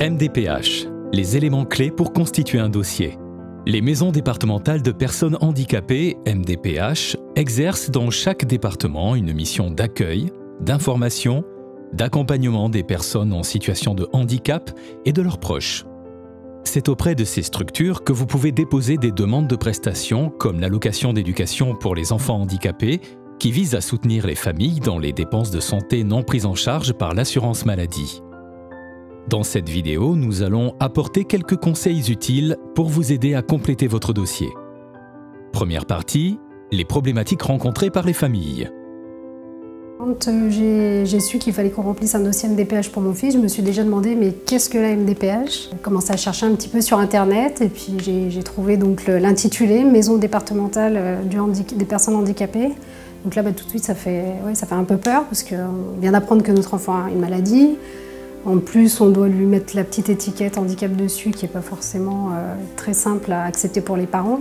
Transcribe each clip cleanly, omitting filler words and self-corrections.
MDPH, les éléments clés pour constituer un dossier. Les maisons départementales de personnes handicapées, MDPH, exercent dans chaque département une mission d'accueil, d'information, d'accompagnement des personnes en situation de handicap et de leurs proches. C'est auprès de ces structures que vous pouvez déposer des demandes de prestations comme l'allocation d'éducation pour les enfants handicapés qui vise à soutenir les familles dans les dépenses de santé non prises en charge par l'assurance maladie. Dans cette vidéo, nous allons apporter quelques conseils utiles pour vous aider à compléter votre dossier. Première partie, les problématiques rencontrées par les familles. Quand j'ai su qu'il fallait qu'on remplisse un dossier MDPH pour mon fils, je me suis déjà demandé mais qu'est-ce que la MDPH? J'ai commencé à chercher un petit peu sur internet et puis j'ai trouvé donc l'intitulé Maison départementale des personnes handicapées. Donc là tout de suite ça fait un peu peur parce qu'on vient d'apprendre que notre enfant a une maladie. En plus, on doit lui mettre la petite étiquette handicap dessus qui n'est pas forcément très simple à accepter pour les parents.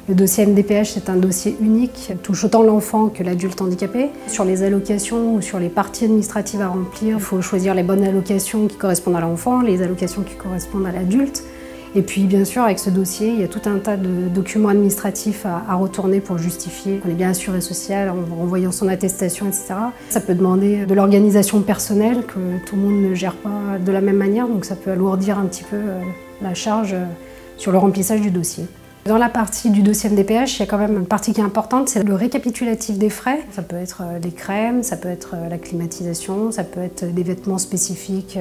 Le dossier MDPH, c'est un dossier unique, qui touche autant l'enfant que l'adulte handicapé. Sur les allocations ou sur les parties administratives à remplir, il faut choisir les bonnes allocations qui correspondent à l'enfant, les allocations qui correspondent à l'adulte. Et puis bien sûr, avec ce dossier, il y a tout un tas de documents administratifs à retourner pour justifier qu'on est bien assuré social en renvoyant son attestation, etc. Ça peut demander de l'organisation personnelle, que tout le monde ne gère pas de la même manière, donc ça peut alourdir un petit peu la charge sur le remplissage du dossier. Dans la partie du dossier MDPH, il y a quand même une partie qui est importante, c'est le récapitulatif des frais. Ça peut être des crèmes, ça peut être la climatisation, ça peut être des vêtements spécifiques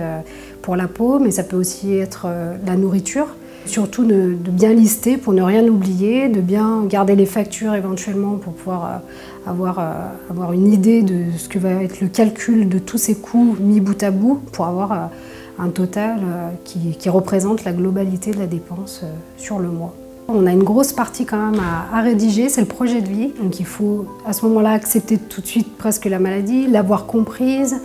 pour la peau, mais ça peut aussi être la nourriture. Surtout de bien lister pour ne rien oublier, de bien garder les factures éventuellement pour pouvoir avoir une idée de ce que va être le calcul de tous ces coûts mis bout à bout pour avoir un total qui représente la globalité de la dépense sur le mois. On a une grosse partie quand même à rédiger, c'est le projet de vie. Donc il faut à ce moment-là accepter tout de suite presque la maladie, l'avoir comprise.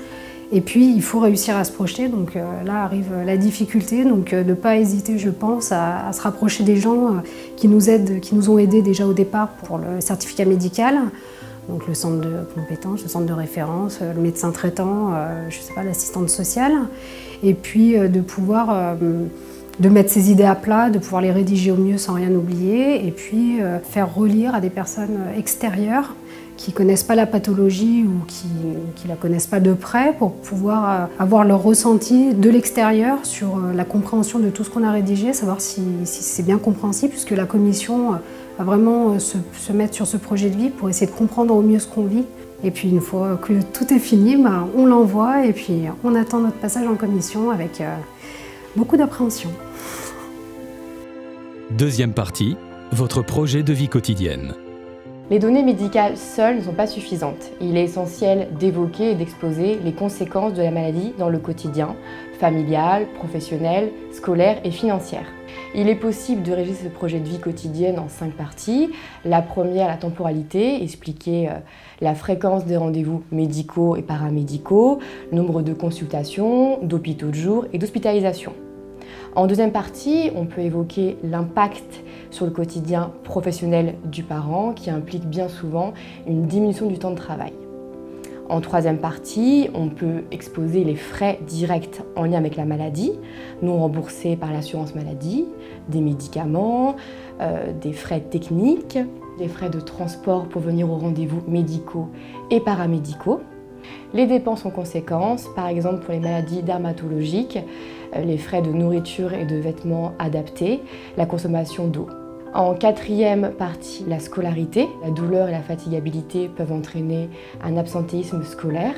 Et puis, il faut réussir à se projeter, donc là arrive la difficulté, donc de ne pas hésiter, je pense, à se rapprocher des gens qui nous aident, qui nous ont aidés déjà au départ pour le certificat médical, donc le centre de compétences, le centre de référence, le médecin traitant, je sais pas, l'assistante sociale, et puis de pouvoir de mettre ses idées à plat, de pouvoir les rédiger au mieux sans rien oublier, et puis faire relire à des personnes extérieures qui ne connaissent pas la pathologie ou qui ne la connaissent pas de près pour pouvoir avoir leur ressenti de l'extérieur sur la compréhension de tout ce qu'on a rédigé, savoir si c'est bien compréhensible, puisque la commission va vraiment se mettre sur ce projet de vie pour essayer de comprendre au mieux ce qu'on vit. Et puis une fois que tout est fini, on l'envoie et puis on attend notre passage en commission avec beaucoup d'appréhension. Deuxième partie, votre projet de vie quotidienne. Les données médicales seules ne sont pas suffisantes. Il est essentiel d'évoquer et d'exposer les conséquences de la maladie dans le quotidien, familial, professionnel, scolaire et financier. Il est possible de rédiger ce projet de vie quotidienne en 5 parties. La première, la temporalité, expliquer la fréquence des rendez-vous médicaux et paramédicaux, le nombre de consultations, d'hôpitaux de jour et d'hospitalisation. En deuxième partie, on peut évoquer l'impact sur le quotidien professionnel du parent qui implique bien souvent une diminution du temps de travail. En troisième partie, on peut exposer les frais directs en lien avec la maladie, non remboursés par l'assurance maladie, des médicaments, des frais techniques, des frais de transport pour venir aux rendez-vous médicaux et paramédicaux. Les dépenses en conséquence, par exemple pour les maladies dermatologiques, les frais de nourriture et de vêtements adaptés, la consommation d'eau. En quatrième partie, la scolarité. La douleur et la fatigabilité peuvent entraîner un absentéisme scolaire,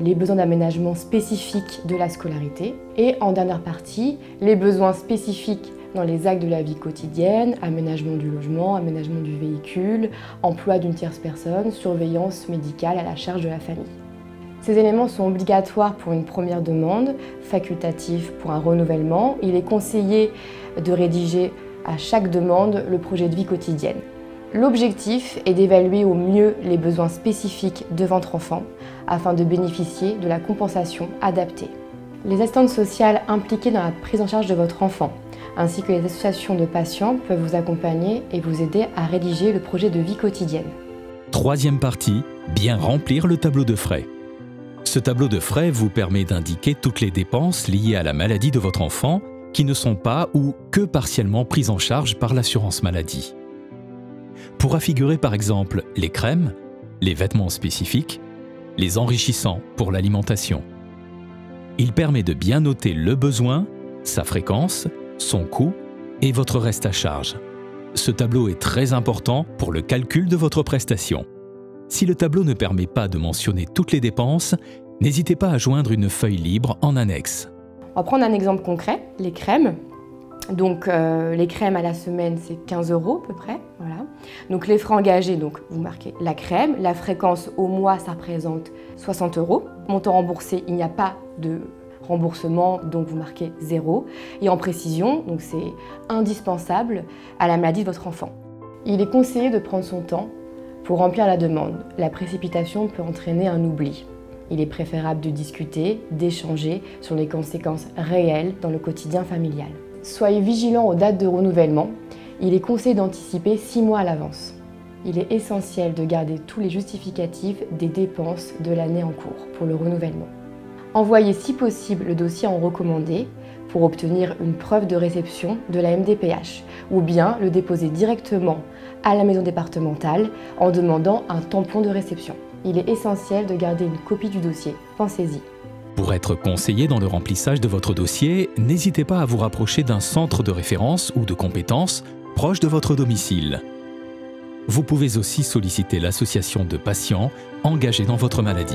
les besoins d'aménagement spécifiques de la scolarité. Et en dernière partie, les besoins spécifiques dans les actes de la vie quotidienne, aménagement du logement, aménagement du véhicule, emploi d'une tierce personne, surveillance médicale à la charge de la famille. Ces éléments sont obligatoires pour une première demande, facultatifs pour un renouvellement. Il est conseillé de rédiger à chaque demande le projet de vie quotidienne. L'objectif est d'évaluer au mieux les besoins spécifiques de votre enfant afin de bénéficier de la compensation adaptée. Les assistantes sociales impliquées dans la prise en charge de votre enfant ainsi que les associations de patients peuvent vous accompagner et vous aider à rédiger le projet de vie quotidienne. Troisième partie, bien remplir le tableau de frais. Ce tableau de frais vous permet d'indiquer toutes les dépenses liées à la maladie de votre enfant qui ne sont pas ou que partiellement prises en charge par l'assurance maladie. Pourra figurer par exemple les crèmes, les vêtements spécifiques, les enrichissants pour l'alimentation. Il permet de bien noter le besoin, sa fréquence, son coût et votre reste à charge. Ce tableau est très important pour le calcul de votre prestation. Si le tableau ne permet pas de mentionner toutes les dépenses, n'hésitez pas à joindre une feuille libre en annexe. On va prendre un exemple concret, les crèmes. Donc les crèmes à la semaine, c'est 15 € à peu près. Voilà. Donc les frais engagés, donc vous marquez la crème. La fréquence au mois, ça représente 60 €. Montant remboursé, il n'y a pas de remboursement, donc vous marquez 0. Et en précision, donc c'est indispensable à la maladie de votre enfant. Il est conseillé de prendre son temps pour remplir la demande. La précipitation peut entraîner un oubli. Il est préférable de discuter, d'échanger sur les conséquences réelles dans le quotidien familial. Soyez vigilants aux dates de renouvellement. Il est conseillé d'anticiper 6 mois à l'avance. Il est essentiel de garder tous les justificatifs des dépenses de l'année en cours pour le renouvellement. Envoyez si possible le dossier en recommandé pour obtenir une preuve de réception de la MDPH ou bien le déposer directement à la maison départementale en demandant un tampon de réception. Il est essentiel de garder une copie du dossier. Pensez-y. Pour être conseillé dans le remplissage de votre dossier, n'hésitez pas à vous rapprocher d'un centre de référence ou de compétences proche de votre domicile. Vous pouvez aussi solliciter l'association de patients engagés dans votre maladie.